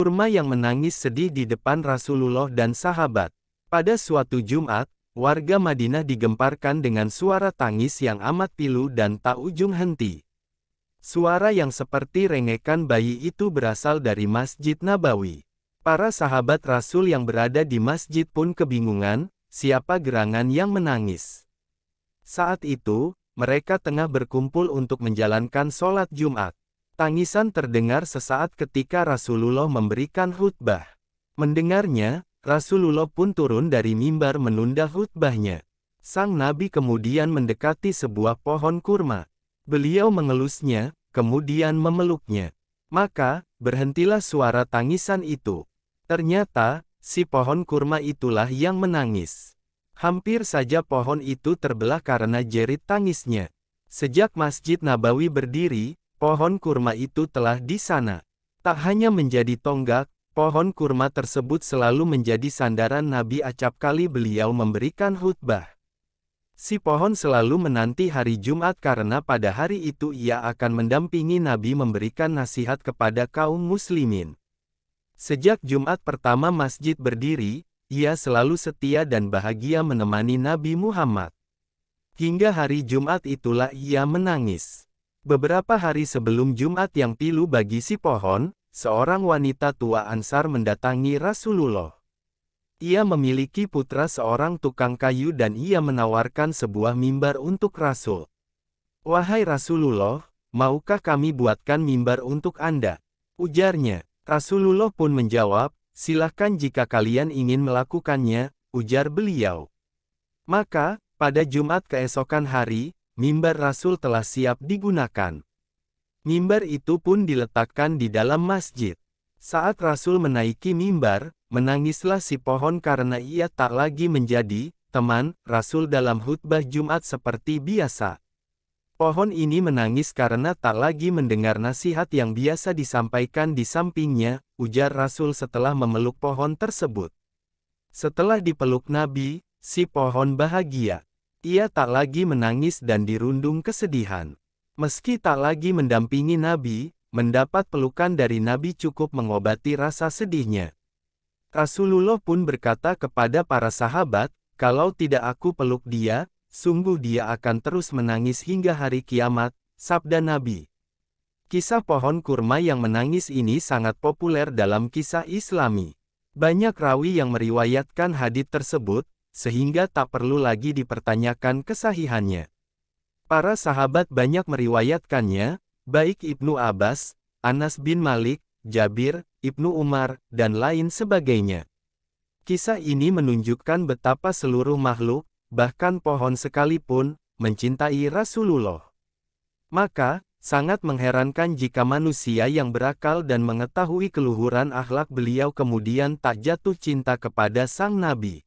Kurma yang menangis sedih di depan Rasulullah dan sahabat. Pada suatu Jumat, warga Madinah digemparkan dengan suara tangis yang amat pilu dan tak ujung henti. Suara yang seperti rengekan bayi itu berasal dari Masjid Nabawi. Para sahabat Rasul yang berada di masjid pun kebingungan, siapa gerangan yang menangis. Saat itu, mereka tengah berkumpul untuk menjalankan sholat Jumat. Tangisan terdengar sesaat ketika Rasulullah memberikan khutbah. Mendengarnya, Rasulullah pun turun dari mimbar menunda khutbahnya. Sang Nabi kemudian mendekati sebuah pohon kurma. Beliau mengelusnya, kemudian memeluknya. Maka, berhentilah suara tangisan itu. Ternyata, si pohon kurma itulah yang menangis. Hampir saja pohon itu terbelah karena jerit tangisnya. Sejak Masjid Nabawi berdiri, pohon kurma itu telah di sana. Tak hanya menjadi tonggak, pohon kurma tersebut selalu menjadi sandaran Nabi acap kali beliau memberikan khutbah. Si pohon selalu menanti hari Jumat karena pada hari itu ia akan mendampingi Nabi memberikan nasihat kepada kaum muslimin. Sejak Jumat pertama masjid berdiri, ia selalu setia dan bahagia menemani Nabi Muhammad. Hingga hari Jumat itulah ia menangis. Beberapa hari sebelum Jumat yang pilu bagi si pohon, seorang wanita tua Ansar mendatangi Rasulullah. Ia memiliki putra seorang tukang kayu dan ia menawarkan sebuah mimbar untuk Rasul. "Wahai Rasulullah, maukah kami buatkan mimbar untuk Anda?" ujarnya. Rasulullah pun menjawab, "Silahkan jika kalian ingin melakukannya," ujar beliau. Maka, pada Jumat keesokan hari, mimbar Rasul telah siap digunakan. Mimbar itu pun diletakkan di dalam masjid. Saat Rasul menaiki mimbar, menangislah si pohon karena ia tak lagi menjadi teman Rasul dalam khutbah Jumat seperti biasa. Pohon ini menangis karena tak lagi mendengar nasihat yang biasa disampaikan di sampingnya, ujar Rasul setelah memeluk pohon tersebut. Setelah dipeluk Nabi, si pohon bahagia. Ia tak lagi menangis dan dirundung kesedihan. Meski tak lagi mendampingi Nabi, mendapat pelukan dari Nabi cukup mengobati rasa sedihnya. Rasulullah pun berkata kepada para sahabat, "Kalau tidak aku peluk dia, sungguh dia akan terus menangis hingga hari kiamat," sabda Nabi. Kisah pohon kurma yang menangis ini sangat populer dalam kisah Islami. Banyak rawi yang meriwayatkan hadits tersebut, sehingga tak perlu lagi dipertanyakan kesahihannya. Para sahabat banyak meriwayatkannya, baik Ibnu Abbas, Anas bin Malik, Jabir, Ibnu Umar, dan lain sebagainya. Kisah ini menunjukkan betapa seluruh makhluk, bahkan pohon sekalipun, mencintai Rasulullah. Maka, sangat mengherankan jika manusia yang berakal dan mengetahui keluhuran akhlak beliau kemudian tak jatuh cinta kepada sang Nabi.